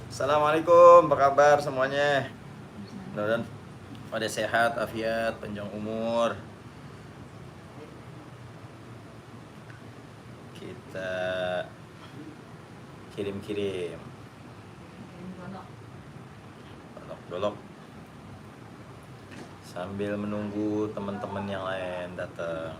Assalamualaikum, apa kabar semuanya? Mudah-mudahan pada sehat, afiat, panjang umur. Kita kirim-kirim dolok sambil menunggu teman-teman yang lain datang.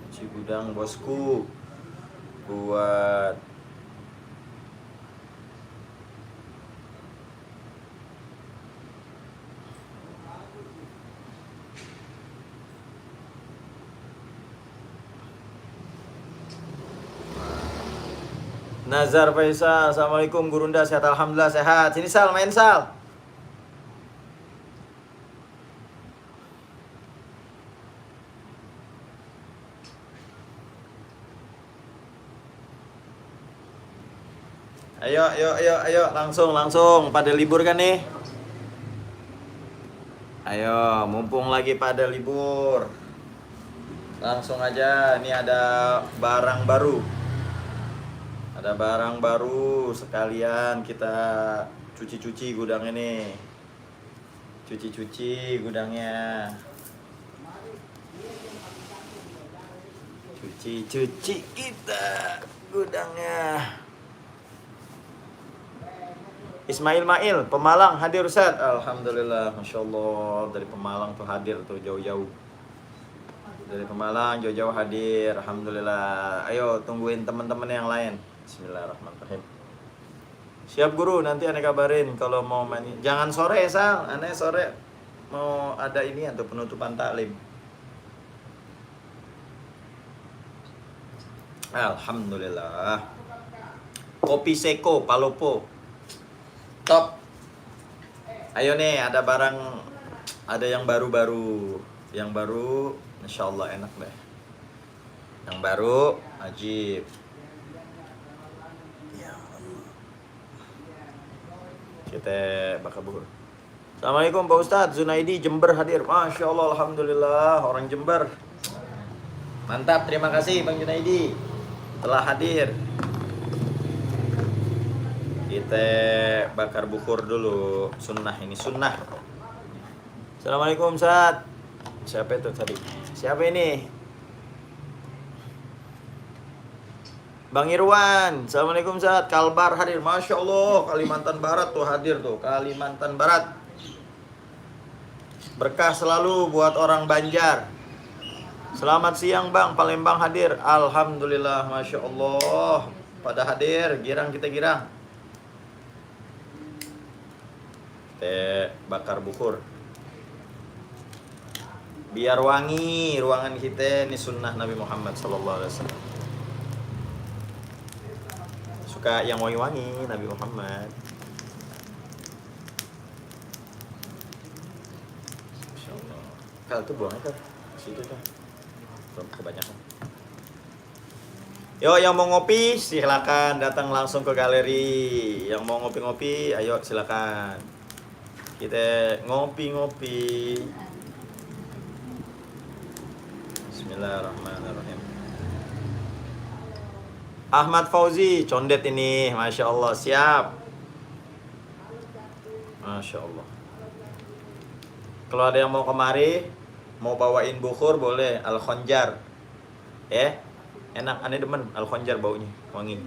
Cuci gudang bosku buat Nazar Faisal. Assalamualaikum Gurunda, sehat alhamdulillah, sehat. Sini Sal, main Sal. Ayo, langsung. Pada libur kan nih? Ayo, mumpung lagi pada libur. Langsung aja, ini ada barang baru. Ada barang baru, sekalian kita cuci-cuci gudang ini. Cuci-cuci gudangnya. Cuci-cuci kita gudangnya. Ismail Mail, Pemalang hadir Ustaz. Alhamdulillah, Masya Allah. Dari Pemalang tuh hadir tuh jauh-jauh. Dari Pemalang jauh-jauh hadir. Alhamdulillah. Ayo tungguin teman-teman yang lain. Bismillahirrahmanirrahim. Siap guru, nanti aneh kabarin kalau mau main. Jangan sore Sal, aneh sore mau ada ini atau penutupan taklim. Alhamdulillah. Kopi Seko Palopo. Top. Ayo nih, ada barang, ada yang baru-baru. Yang baru, Insya Allah enak deh. Yang baru, ajib. Ya Allah. Kita bakal buhur. Assalamualaikum Pak Ustadz, Zunaidi Jember hadir. Masya Allah, Alhamdulillah, orang Jember. Mantap, terima kasih Bang Junaidi telah hadir. Kita bakar bukur dulu. Sunnah ini, sunnah. Assalamualaikum Ustaz. Siapa itu tadi? Siapa ini? Bang Irwan. Assalamualaikum Ustaz. Kalbar hadir. Masya Allah, Kalimantan Barat tuh hadir tuh. Kalimantan Barat. Berkah selalu buat orang Banjar. Selamat siang Bang, Palembang hadir. Alhamdulillah, Masya Allah. Pada hadir, girang kita girang. Kita bakar bukur. Biar wangi ruangan kita. Ini sunnah Nabi Muhammad SAW. Suka yang wangi-wangi Nabi Muhammad. Masya Allah. Kal itu buang aja situ tuh. Kebanyakan. Yo, yang mau ngopi silakan datang langsung ke galeri. Yang mau ngopi-ngopi, ayo silakan. Kita ngopi-ngopi. Bismillahirrahmanirrahim. Ahmad Fauzi, condet ini, Masya Allah, siap. Masya Allah. Kalau ada yang mau kemari, mau bawain bukur boleh, Al-Khonjar. Enak, aneh demen Al-Khonjar baunya, wangi.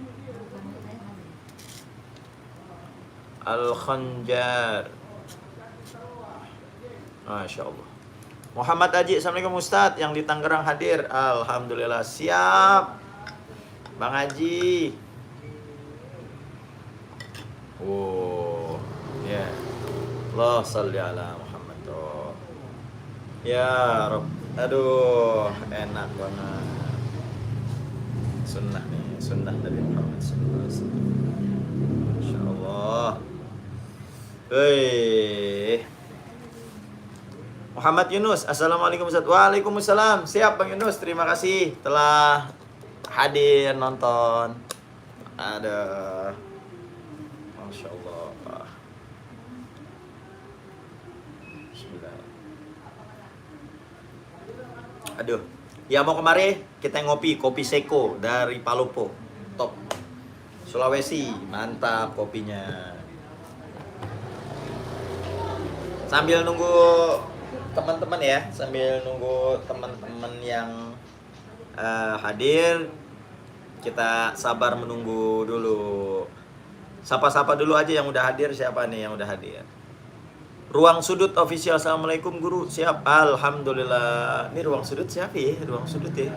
Al-Khonjar. Masya Allah. Muhammad Aji, Assalamualaikum Ustadz, yang di Tangerang hadir. Alhamdulillah, siap Bang Haji. Oh, ya yeah. Allah salli ala Muhammad. Oh. Ya Rob, aduh, enak banget. Sunnah nih, sunnah Nabi Muhammad SAW. Masya Allah. Hei. Muhammad Yunus, Assalamualaikum Ustaz. Waalaikumsalam. Siap Bang Yunus, terima kasih telah hadir nonton. Ada, Masya Allah. Bismillah. Aduh, ya mau kemari kita ngopi, kopi Seko dari Palopo, top. Sulawesi, mantap kopinya. Sambil nunggu teman-teman ya, sambil nunggu teman-teman yang hadir, kita sabar menunggu dulu. Sapa-sapa dulu aja yang udah hadir. Siapa nih yang udah hadir? Ruang Sudut Official, Assalamualaikum Guru. Siap, alhamdulillah. Ini Ruang Sudut siapa ya? Ruang Sudut ya.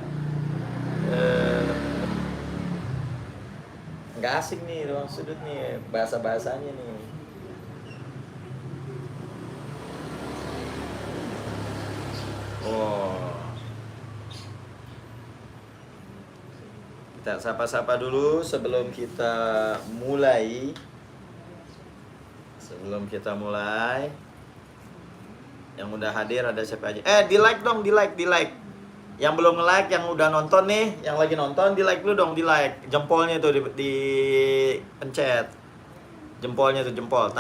Nggak asik nih Ruang Sudut nih, bahasa-bahasanya nih. Oh, kita sapa-sapa dulu sebelum kita mulai. Yang udah hadir ada siapa aja? Di like dong, di like. Yang belum nge-like, yang udah nonton nih, yang lagi nonton di like dulu dong, di like. Jempolnya tuh di pencet. Jempolnya tuh, jempol,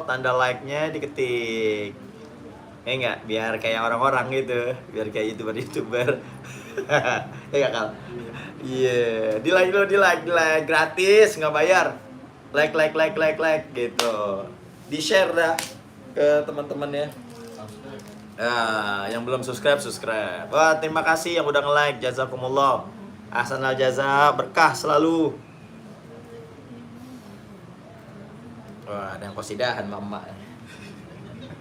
tanda like-nya diketik. Enggak, biar kayak orang-orang gitu, biar kayak YouTuber. Ya enggak, Kal? Iya, di like dulu, di like gratis, nggak bayar. Like gitu. Di share dah ke teman-teman ya. Yang belum subscribe. Wah, terima kasih yang udah nge-like, jazakumullah. Ahsanal jaza, berkah selalu. Wah, ada yang kosidahan mama.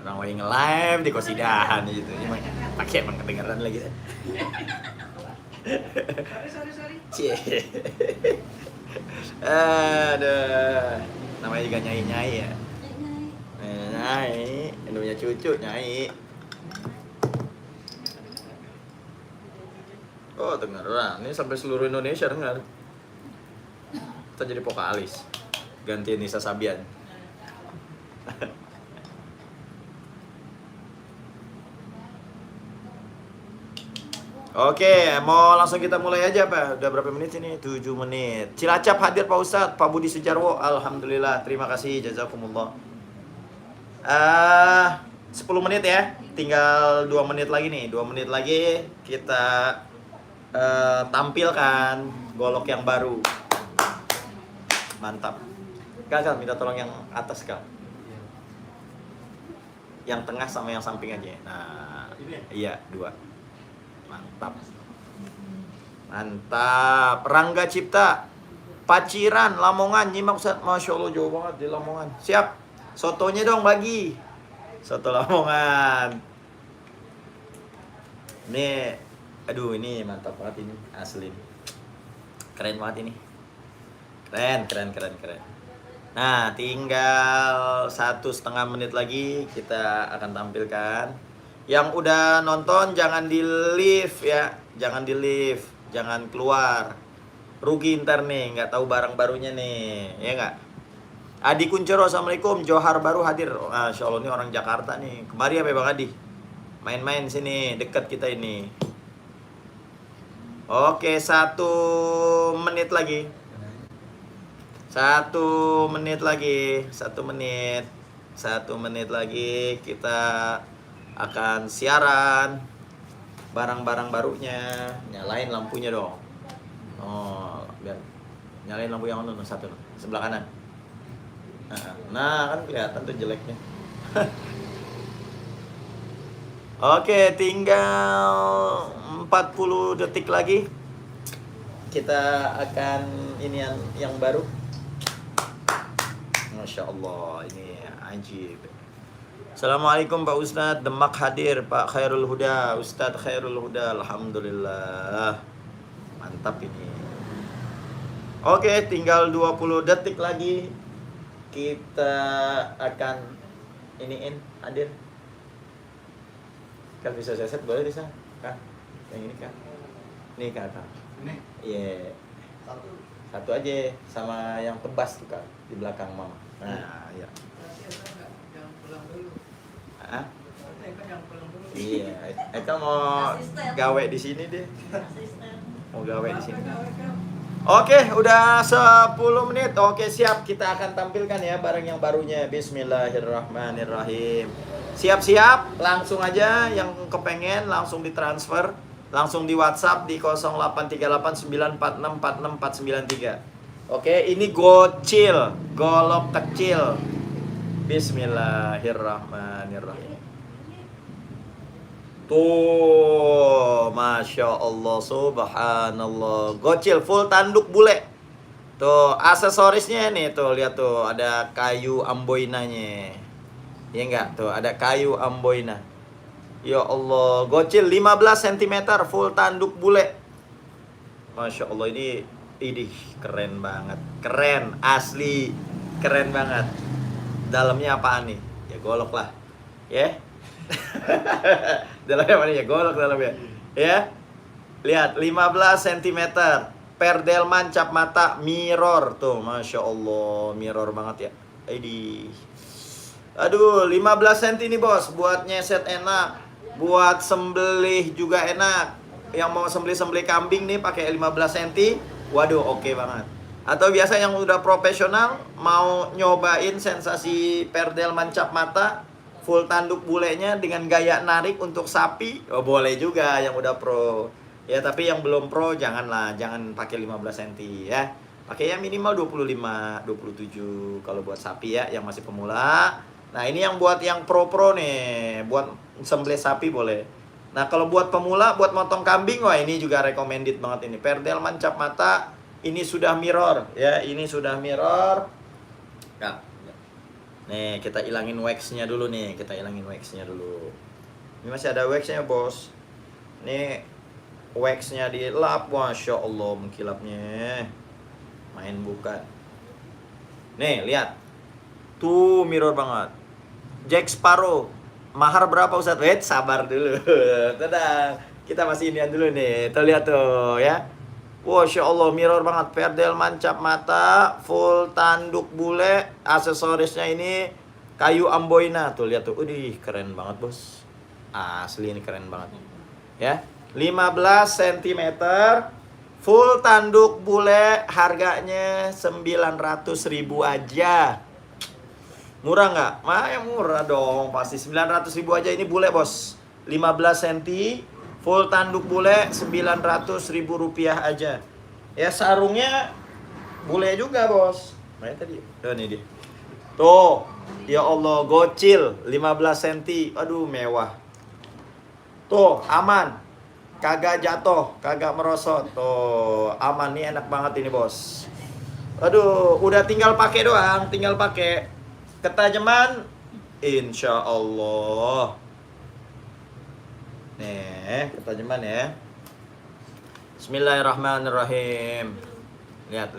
Orang lagi nge-live di kosidahan gitu. Emang pakai emang kedengeran lagi. Sorry. Cie. Aduh. Namanya juga nyai ya. Nyai, Indonya cucu nyai. Oh, dengeran. Ini sampai seluruh Indonesia dengar. Kita jadi vokalis. Gantiin Nisa Sabian. Oke, mau langsung kita mulai aja Pak. Udah berapa menit ini? 7 menit. Cilacap hadir Pak Ustadz, Pak Budi Sujarwo. Alhamdulillah, terima kasih, jazakumullah. 10 menit ya. Tinggal 2 menit lagi nih. 2 menit lagi kita tampilkan golok yang baru. Mantap. Kal, minta tolong yang atas, Kal. Yang tengah sama yang samping aja. Nah, iya, 2. Mantap. Rangga Cipta, Paciran, Lamongan. Nyimak Ustaz, Masya Allah jauh banget di Lamongan. Siap. Sotonya dong bagi. Soto Lamongan. Ini, aduh ini mantap banget ini, asli. Keren banget ini. Keren. Nah, tinggal 1,5 menit lagi kita akan tampilkan. Yang udah nonton jangan di leave ya, jangan keluar. Rugi ntar nih, nggak tahu barang barunya nih, ya nggak? Adi Kuncoro, Assalamualaikum. Johar baru hadir. Masya Allah, ini orang Jakarta nih. Kemari apa Bang Adi? Main-main sini, dekat kita ini. Oke, 1 menit lagi. 1 menit lagi kita akan siaran barang-barang barunya. Nyalain lampunya dong. Oh, biar nyalain lampu yang mana satu sebelah kanan. Nah, kan kelihatan tuh jeleknya. Oke, tinggal 40 detik lagi. Kita akan ini yang baru. Masya Allah, ini ajib. Assalamualaikum Pak Ustadz, Demak hadir Pak Khairul Huda, Ustadz Khairul Huda, alhamdulillah. Mantap ini. Oke, tinggal 20 detik lagi. Kita akan iniin hadir. Kan bisa saya set boleh bisa? Kak, yang ini Kak. Nih Kak. Ini? Iya. Satu aja sama yang tebas tuh Kak di belakang Mama. Nah, iya. Yang pulang dulu. Hah? Yang pulang dulu. Iya, Eka mau gawe di sini deh. Mau gawe di sini. Oke, udah 10 menit. Oke, siap. Kita akan tampilkan ya barang yang barunya. Bismillahirrahmanirrahim. Siap-siap, langsung aja yang kepengen langsung ditransfer, langsung di WhatsApp di 083894646493. Oke, ini gocil, golok kecil. Bismillahirrahmanirrahim. Tuh, Masya Allah, Subhanallah. Gocil, full tanduk bule. Tuh, aksesorisnya nih, tuh, lihat tuh. Ada kayu amboinanya. Ya enggak? Tuh, ada kayu amboina. Ya Allah, gocil 15 cm, full tanduk bule. Masya Allah, ini keren banget. Keren, asli. Keren banget. Dalamnya apaan nih? Ya golok lah. Ya. Dalamnya mana ya? Golok dalamnya. Ya. Lihat 15 cm. Perdelman cap mata mirror tuh, Masya Allah, mirror banget ya. Aduh, 15 cm nih bos. Buat nyeset enak, buat sembelih juga enak. Yang mau sembelih kambing nih pakai 15 cm. Waduh, oke banget. Atau biasa yang udah profesional mau nyobain sensasi perdelman cap mata full tanduk bulenya dengan gaya narik untuk sapi, oh boleh juga yang udah pro. Ya tapi yang belum pro jangan pakai 15 cm ya. Pakai yang minimal 25, 27 kalau buat sapi ya yang masih pemula. Nah, ini yang buat yang pro-pro nih, buat sembelih sapi boleh. Nah, kalau buat pemula, buat motong kambing, wah ini juga recommended banget ini. Perdelman cap mata, ini sudah mirror ya, ini sudah mirror. Nah, nih kita ilangin waxnya dulu nih, Ini masih ada waxnya bos. Nih waxnya dilap, Masya Allah mengkilapnya. Main bukan. Nih lihat, tuh mirror banget. Jack Sparrow, mahar berapa Ustadz? Wait, sabar dulu. Tenang, kita masih inian dulu nih. Tuh lihat tuh ya. Masya Allah, mirror banget. Perdelman cap mata, full tanduk bule, aksesorisnya ini kayu amboina. Tuh lihat tuh, keren banget bos. Asli ini keren banget. Ya, 15 cm, full tanduk bule, harganya 900.000 aja. Murah nggak? Yang murah dong, pasti 900.000 aja ini bule bos. 15 cm. Full tanduk bule 900.000 rupiah aja. Ya sarungnya bule juga bos. Mana tadi? Ini dia. Tuh, ya Allah gocil 15 cm. Aduh mewah. Tuh aman, kagak jatuh, kagak merosot. Tuh aman nih, enak banget ini bos. Aduh, udah tinggal pakai doang, ketajaman, insya Allah. Nih, ketajaman ya. Bismillahirrahmanirrahim. Lihat.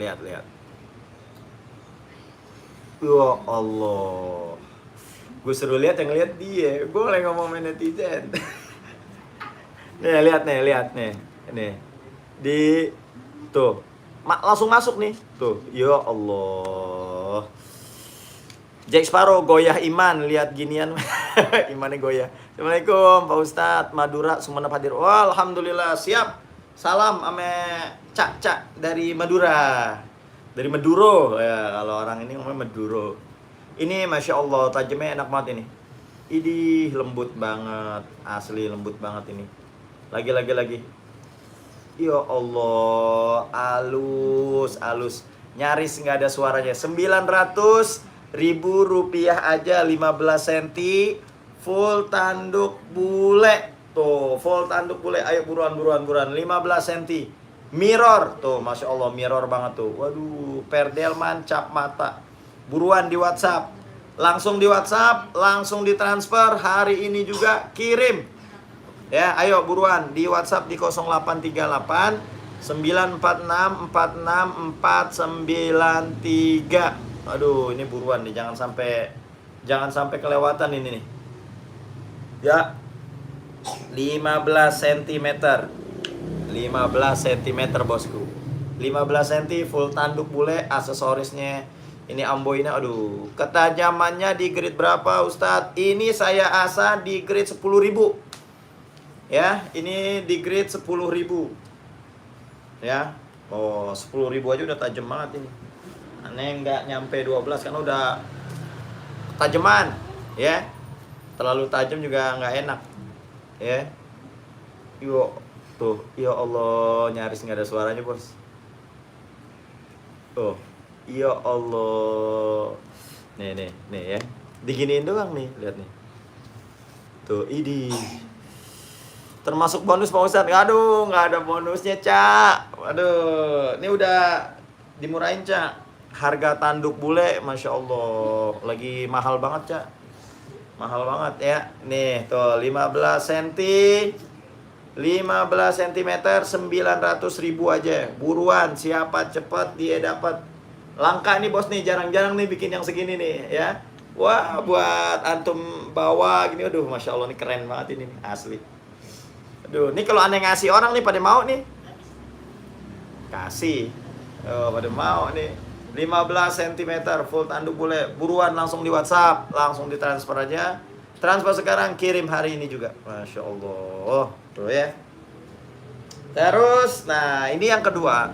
Ya Allah. Gue seru lihat yang lihat dia. Gue boleh ngomong netizen. Nih, lihat nih. Nih. Tuh. Langsung masuk nih. Tuh, ya Allah. Jack Sparrow goyah iman, lihat ginian. Imannya goyah. Assalamualaikum Pak Ustadz, Madura Sumenep hadir. Wah, alhamdulillah, siap. Salam ame Cak dari Madura. Dari Maduro ya, kalau orang ini ngomongnya Maduro. Ini Masya Allah, tajamnya enak banget ini. Ini lembut banget, asli lembut banget ini. Lagi. Ya Allah, halus. Nyaris nggak ada suaranya. 900.000 rupiah aja, 15 cm. Full tanduk bule. Tuh, full tanduk bule. Ayo buruan. 15 cm. Mirror. Tuh, Masya Allah, mirror banget tuh. Waduh, perdelman cap mata. Buruan di WhatsApp. Langsung di WhatsApp, langsung ditransfer. Hari ini juga kirim. Ya, ayo buruan di WhatsApp di 0838 946 46493. Aduh, ini buruan nih, jangan sampai kelewatan ini nih. Ya. 15 cm. 15 cm bosku. 15 cm full tanduk bule, aksesorisnya ini amboina. Aduh, ketajamannya di grade berapa Ustadz? Ini saya asa di grade 10.000. Ya, ini di grade 10.000. Ya. Oh, 10.000 aja udah tajam banget ini. Aneh nggak nyampe 12 kan udah tajaman, ya. Terlalu tajam juga nggak enak. Ya. Yo, tuh, ya Allah, nyaris nggak ada suaranya, Bos. Tuh, ya Allah. Nih ya. Diginiin doang nih, lihat nih. Tuh, ini. Termasuk bonus Pak Ustadz. Aduh, nggak ada bonusnya, Cak. Waduh, ini udah dimurahin, Cak. Harga tanduk bule, Masya Allah. Lagi mahal banget, Cak. Mahal banget ya. Nih, tuh 15 cm. 15 cm 900.000 aja. Buruan, siapa cepet dia dapat. Langka nih bos nih, jarang-jarang nih bikin yang segini nih ya. Wah, buat antum bawa gini, aduh Masya Allah nih keren banget ini nih, asli. Aduh, ini kalau aneh ngasih orang nih pada mau nih. Kasih. Oh, pada mau nih. 15 cm full tanduk bule. Buruan langsung di WhatsApp, langsung ditransfer aja. Transfer sekarang, kirim hari ini juga. Masya Allah. Tuh ya. Terus, nah ini yang kedua.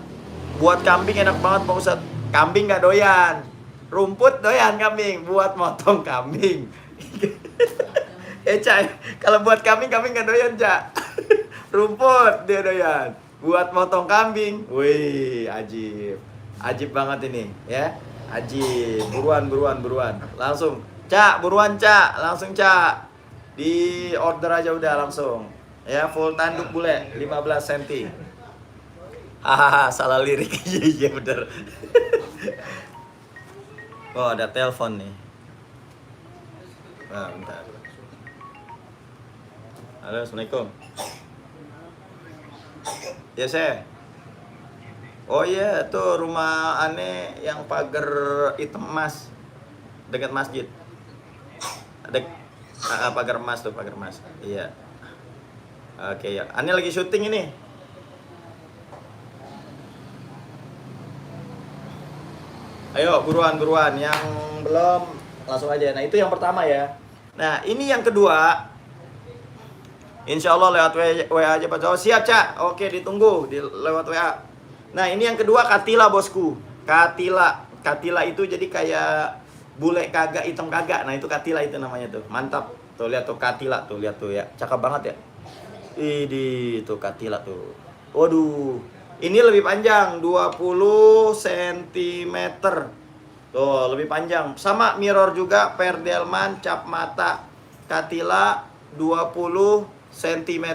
Buat kambing enak banget Pak Ustadz. Kambing nggak doyan. Rumput doyan kambing. Buat motong kambing. Cak, kalau buat kambing nggak doyan, Cak. Rumput dia doyan. Buat motong kambing. Wih, ajib. Ajib banget ini, ya. Ajib. Buruan. Langsung. Cak, buruan, Cak. Langsung, Cak. Di order aja udah langsung. Ya, full tanduk bule 15 cm. Hahaha, salah lirik. Iya bener. Oh, ada telepon nih. Nah, bentar. Halo, Assalamualaikum. Ya, saya. Oh iya, tuh rumah aneh yang pagar hitam emas dekat masjid. Pagar emas tuh, pagar emas. Iya. Oke ya. Aneh lagi syuting ini. Ayo buruan yang belum langsung aja. Nah, itu yang pertama ya. Nah, ini yang kedua. Insya Allah lewat WA aja Pak. Oh, siap, Cak. Oke, ditunggu lewat WA. Nah, ini yang kedua katila bosku. Katila itu jadi kayak bule kagak, hitam kagak. Nah, itu katila itu namanya tuh. Mantap. Tuh lihat tuh katila tuh, lihat tuh ya. Cakep banget ya. Ini tuh katila tuh. Waduh. Ini lebih panjang 20 cm. Tuh, lebih panjang. Sama mirror juga Perdelman cap mata katila 20 cm.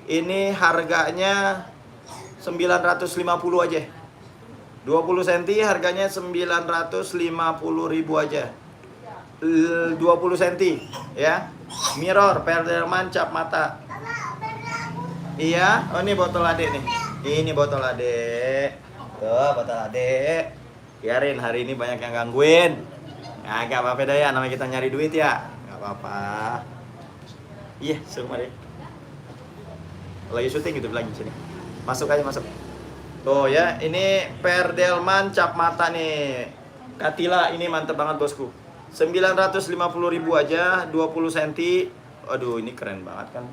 Ini harganya 950 aja. 20 cm harganya 950.000 aja. 20 cm ya. Mirror Perdelman cap mata. Iya, oh ini botol adek nih. Ini botol adek. Tuh, botol adek. Biarin hari ini banyak yang gangguin. Nah, gak apa-apa dah ya, namanya kita nyari duit ya. Gak apa-apa. Iya, suruh mari. Lagi syuting gitu lagi sini. Masuk aja, masuk. Tuh ya, ini Perdelman cap mata nih. Katila ini mantep banget bosku. 950.000 aja, 20 cm. Aduh, ini keren banget kan.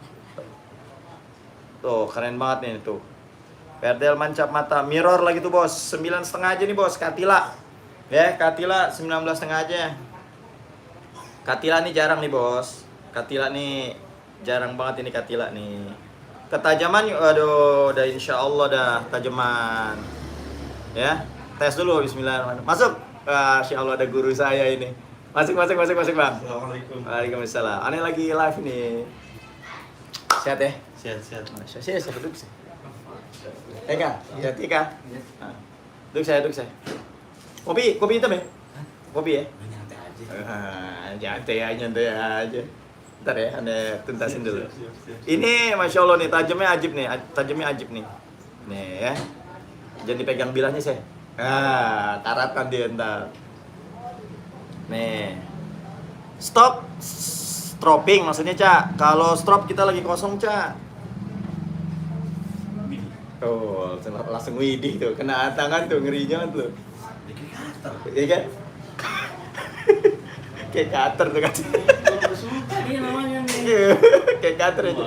Tuh, keren banget nih tuh. Perdelman cap mata, mirror lagi tuh bos. 9,5 aja nih bos, katila. Ya, katila 19,5 aja. Katila nih jarang nih bos. Katila nih jarang banget ini katila nih. Ketajaman, aduh, udah insya Allah dah tajaman. Ya, tes dulu bismillahirrahmanirrahim. Masuk. Insya Allah ada guru saya ini. Masuk bang. Assalamualaikum. Waalaikumsalam. Aneh lagi live nih. Sehat ya? Sehat. Saya duduk sih. Eka, hati Eka. Duduk saya. Kopi hitam ya? Kopi ya? Nyantai aja. Ntar ya, Anda tuntasin dulu. Siap. Ini Masya Allah nih, tajamnya ajib nih. Nih ya. Jangan dipegang bilahnya saya. Karatkan dia ntar. Nih. Stropping maksudnya, Cak. Kalau strop kita lagi kosong, Cak. Oh, langsung widih tuh. Kena tangan tuh, ngeri banget tuh. Iya kan? Kayak cutter tuh kan. Ini namanya nih. Kayak cutter aja.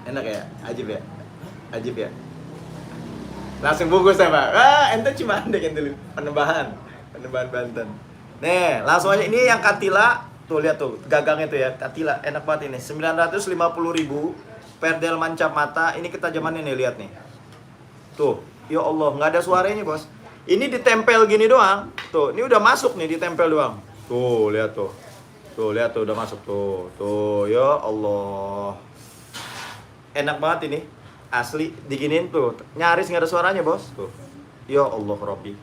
Enak ya? Ajib ya? Ajib ya? Langsung bungkus ya Pak? Ente cuma andek ente Panembahan Banten. Nih, langsung aja. Ini yang Katila. Tuh, lihat tuh, gagangnya tuh ya. Katila, enak banget ini. 950.000 per delman cap mata. Ini ketajamannya nih, lihat nih. Tuh, ya Allah, nggak ada suaranya bos. Ini ditempel gini doang. Tuh, ini udah masuk nih, ditempel doang. Tuh, lihat tuh. Tuh, lihat tuh, udah masuk tuh. Tuh, ya Allah. Enak banget ini. Asli, diginin tuh. Nyaris nggak ada suaranya bos. Tuh. Ya Allah, Robbi.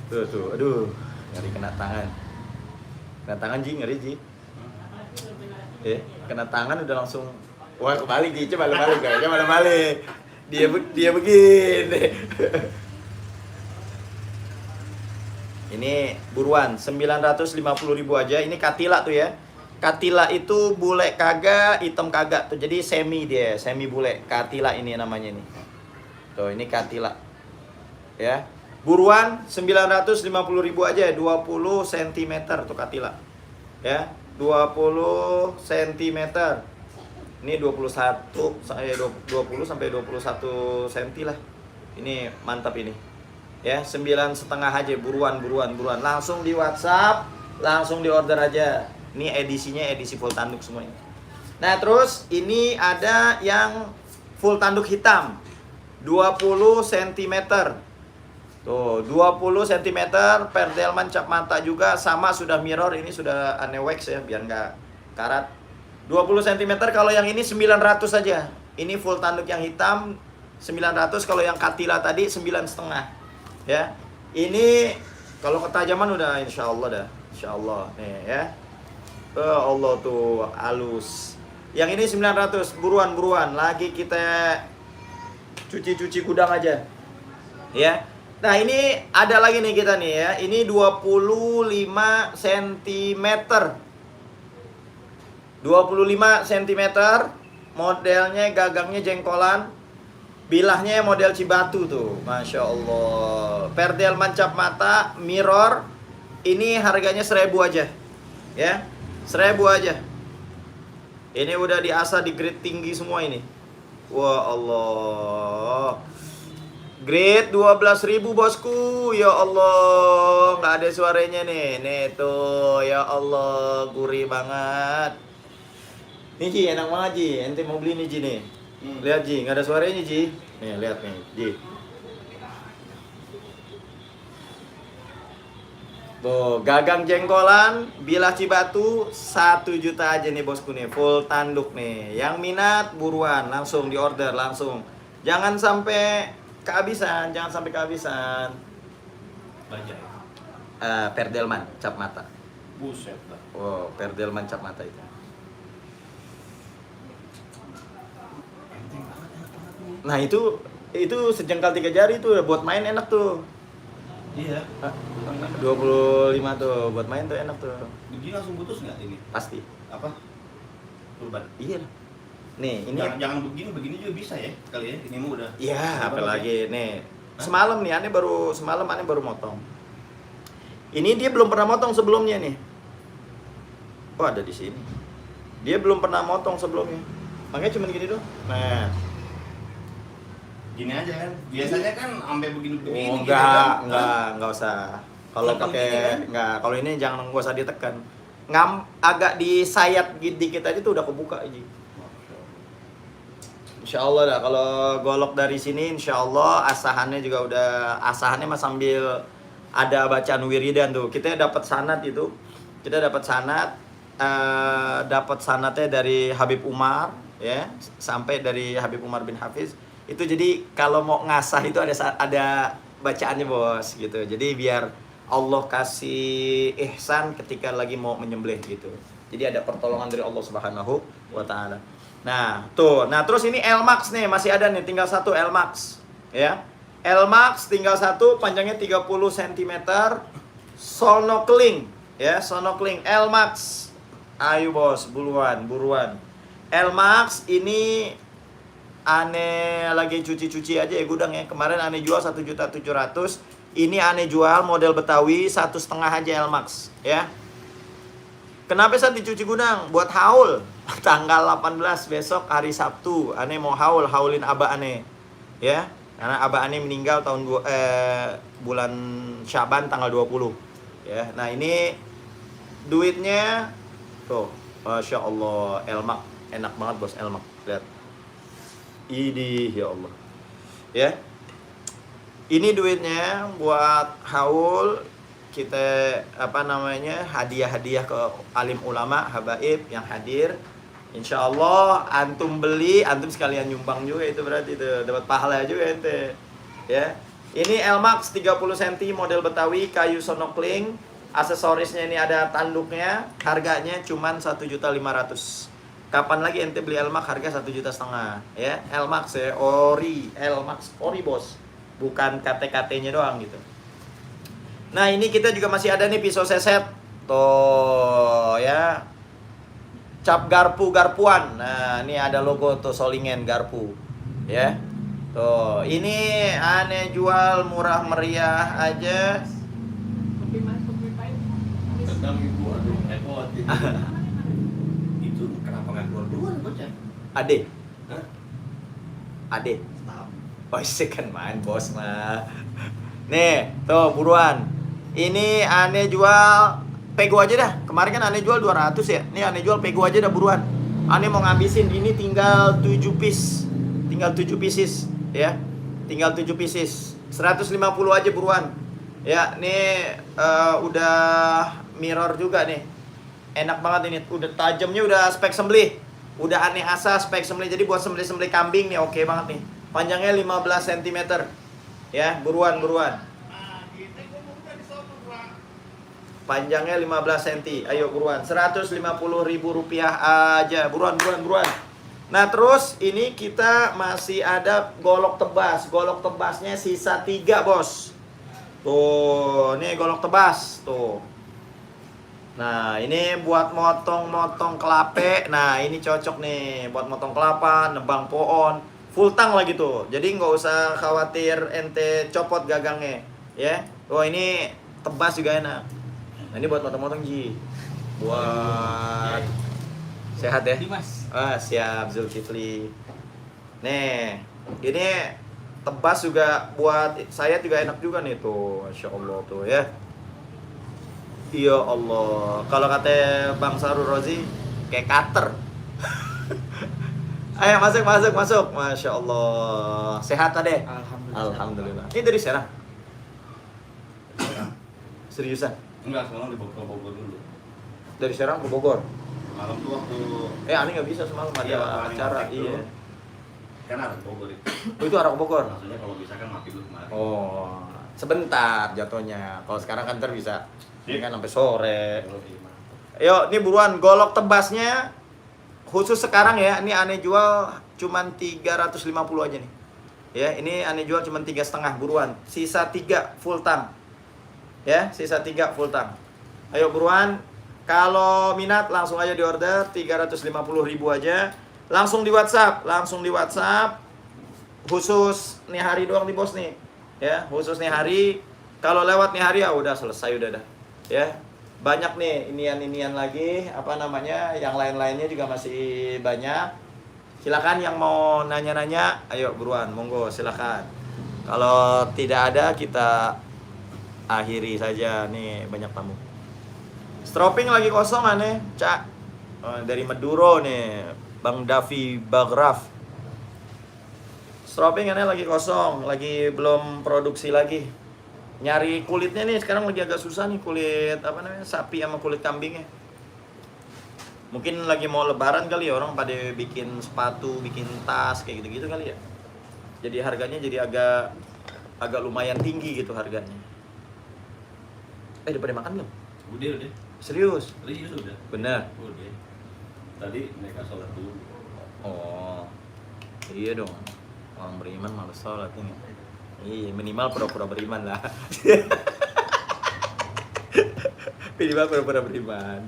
Tuh, aduh. Ngeri kena tangan. Kena tangan, Ji, ngeri, Ji. Kena tangan udah langsung. Wah, kebalik, Ji. Coba balik, kayaknya malah balik. Dia begini. Ini buruan 950.000 aja. Ini Katila tuh ya. Katila itu bule kagak, hitam kagak tuh. Jadi semi dia, semi bule. Katila ini namanya nih. Tuh, ini Katila. Ya. Buruan 950.000 aja, 20 cm tuh Katila. Ya, 20 cm. Ini 20 sampai 21 cm lah. Ini mantap ini. Ya, 9,5 aja, buruan. Langsung di WhatsApp, langsung di order aja. Ini edisinya edisi full tanduk semuanya. Nah, terus ini ada yang full tanduk hitam. 20 cm. Tuh, 20 cm per delman cap mata juga, sama sudah mirror, ini sudah aneh wax ya biar nggak karat. 20 cm, kalau yang ini 900 saja. Ini full tanduk yang hitam 900, kalau yang Katila tadi 9,5. Ya. Ini kalau ketajaman udah insyaallah dah. Insyaallah nih ya. Allah tuh halus. Yang ini 900, buruan. Lagi kita cuci gudang aja. Ya. Nah, ini ada lagi nih kita nih ya. Ini 25 cm. 25 cm, modelnya gagangnya jengkolan, bilahnya model Cibatu tuh, Masya Allah. Per delman cap mata, mirror, ini harganya 1.000 aja, ya, 1.000 aja. Ini udah diasah di grade tinggi semua ini. Wah Allah, grade 12.000 bosku, ya Allah, nggak ada suaranya nih tuh, ya Allah, gurih banget. Nih Ji, enak banget Ji, ente mau beli nih Ji nih. Lihat Ji, nggak ada suaranya Ji. Nih, lihat nih Ji. Tuh, gagang jengkolan, bilah Cibatu, 1 juta aja nih bosku nih, full tanduk nih. Yang minat buruan, langsung di order langsung. Jangan sampai kehabisan. Bajai. Perdelman cap mata. Buset dah. Wow, perdelman cap mata itu. Nah, itu sejengkal 3 jari tuh buat main enak tuh. Iya. 25 tuh buat main tuh enak tuh. Begini langsung putus nggak ini? Pasti. Apa? Kurban. Iya. Nih, ini jangan begini juga bisa ya kali ya. Ini mah udah. Iya, apalagi nih. Semalam aneh baru motong. Ini dia belum pernah motong sebelumnya nih. Oh, ada di sini. Dia belum pernah motong sebelumnya. Makanya cuma gini doang. Nah, gini aja kan. Biasanya kan sampai begini oh, gitu enggak usah. Kalau pakai enggak, kalau ini jangan enggak usah ditekan. Agak disayat dikit aja tuh udah kebuka aja. Insyaallah dah, kalau golok dari sini insyaallah asahannya juga udah, asahannya mah sambil ada bacaan wiridan tuh. Kita dapat sanad itu. Kita dapat sanad, dapat sanadnya dari Habib Umar ya, sampai dari Habib Umar bin Hafiz. Itu jadi kalau mau ngasah itu ada bacaannya bos gitu. Jadi biar Allah kasih ihsan ketika lagi mau menyembelih gitu. Jadi ada pertolongan dari Allah Subhanahu wa taala. Nah, tuh. Nah, terus ini L-Max nih, masih ada nih, tinggal 1 L-Max. Ya. L-Max tinggal 1, panjangnya 30 cm. Sonokling, ya, sonokling L-Max. Ayo bos, buruan. L-Max ini aneh lagi cuci aja ya gudang ya. Kemarin aneh jual 1.700.000. Ini aneh jual model Betawi 1,5 aja L-Max ya. Kenapa saya dicuci gudang? Buat haul. Tanggal 18 besok hari Sabtu. Ane mau haulin abah ane. Ya. Karena abah ane meninggal bulan Syaban tanggal 20. Ya. Nah, ini duitnya tuh. Masya Allah, elmak. Enak banget bos, elmak. Lihat. Ini ya Allah. Ya. Ini duitnya buat haul. Kita hadiah-hadiah ke alim ulama habaib yang hadir. Insya Allah antum beli, antum sekalian nyumbang juga, itu berarti itu dapat pahala juga ente. Ya. Ini Elmax 30 cm model Betawi, kayu sonokling. Aksesorisnya ini ada tanduknya. Harganya cuman 1.500.000. Kapan lagi ente beli Elmax harga 1,5 juta ya. Elmax ya, Elmax ori bos. Bukan KT-KT-nya doang gitu. Nah, ini kita juga masih ada nih pisau seset. Tuh, ya. Cap garpuan. Nah, ini ada logo tuh Solingen garpu. Ya. Tuh, ini aneh jual murah meriah aja. Sedang ibu, aduh, repot. Itu kenapa nggak keluar bocah? Ade. Hah? Ade. Stop. Oh, kan main bos mah. Nih, tuh buruan. Ini aneh jual pego aja dah. Kemarin kan aneh jual 200 ya. Nih aneh jual pego aja dah buruan. Aneh mau ngabisin ini tinggal 7 piece. Tinggal 7 pieces ya. Tinggal 7 pieces. 150 aja buruan. Ya, nih udah mirror juga nih. Enak banget ini. Udah tajamnya, udah spek sembelih. Udah aneh asa spek sembelih. Jadi buat sembelih-sembelih kambing nih oke banget nih. Panjangnya 15 cm. Ya, buruan. Panjangnya 15 cm. Ayo buruan. 150.000 rupiah aja. Buruan. Nah, terus ini kita masih ada golok tebas. Golok tebasnya sisa 3, bos. Tuh, ini golok tebas. Tuh. Nah, ini buat motong-motong kelape. Nah, ini cocok nih buat motong kelapa, nebang pohon. Full tang lagi tuh. Jadi nggak usah khawatir ente copot gagangnya. Ya. Oh, ini tebas juga enak. Nah, ini buat motong-motong Ji. Buat sehat ya. Dimas. Siap Zulkifli. Nih, ini tebas juga buat saya juga enak juga nih tuh. Masya Allah tuh ya. Ya Allah. Kalau kata Bang Sarul Rozi kayak cutter. Ayo masuk. Masya Allah. Sehat tadi? Alhamdulillah. Ini dari Serang. Seriusan? Enggak, semalam di Bogor dulu. Dari Serang ke Bogor. Malam tuh waktu Ani nggak bisa semalam ada acara. Iya. kan arah ke Bogor itu. Oh, itu arah ke Bogor. Maksudnya kalau bisa kan mati dulu kemarin. Oh, sebentar jatuhnya. Kalau sekarang kan ntar bisa. Ini kan sampai sore. Yuk, ini buruan golok tebasnya khusus sekarang ya. Ini aneh jual cuman 350 aja nih. Ya, ini aneh jual cuman 3,5 buruan. Sisa 3 full tank. Ya, sisa 3 full tank. Ayo buruan. Kalau minat langsung aja di order 350.000 aja. Langsung di WhatsApp, Khusus nih hari doang di bos nih. Ya, khusus nih hari. Kalau lewat nih hari ya udah selesai udah dah. Ya. Banyak nih inian lagi, apa namanya? Yang lain-lainnya juga masih banyak. Silakan yang mau nanya-nanya, ayo buruan, monggo silakan. Kalau tidak ada kita akhiri saja nih, banyak tamu. Stropping lagi kosong aneh, Cak. Dari Maduro nih, Bang Davi Bagraf. Stropping aneh lagi kosong, lagi belum produksi lagi. Nyari kulitnya nih sekarang lagi agak susah nih, kulit apa namanya? Sapi sama kulit kambingnya. Mungkin lagi mau lebaran kali ya, orang pada bikin sepatu, bikin tas kayak gitu-gitu kali ya. Jadi harganya jadi agak lumayan tinggi gitu harganya. Udah pada makan belum? Udah. Serius? Serius udah. Bener? Udah. Tadi mereka sholat dulu. Oh, iya dong. Orang beriman malas sholat ini. Iya, minimal pura-pura beriman lah. Minimal pura-pura beriman.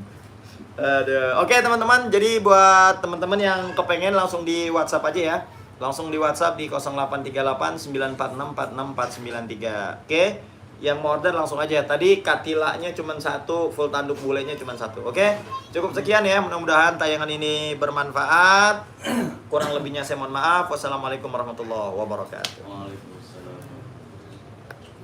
Aduh. Oke teman-teman, jadi buat teman-teman yang kepengen langsung di WhatsApp aja ya. Langsung di WhatsApp di 0838 946 46493. Oke. Yang mau order langsung aja. Tadi katilanya cuma satu, full tanduk bulenya cuma satu. Oke? Cukup sekian ya. Mudah-mudahan tayangan ini bermanfaat. Kurang lebihnya saya mohon maaf. Wassalamualaikum warahmatullahi wabarakatuh. Waalaikumsalam.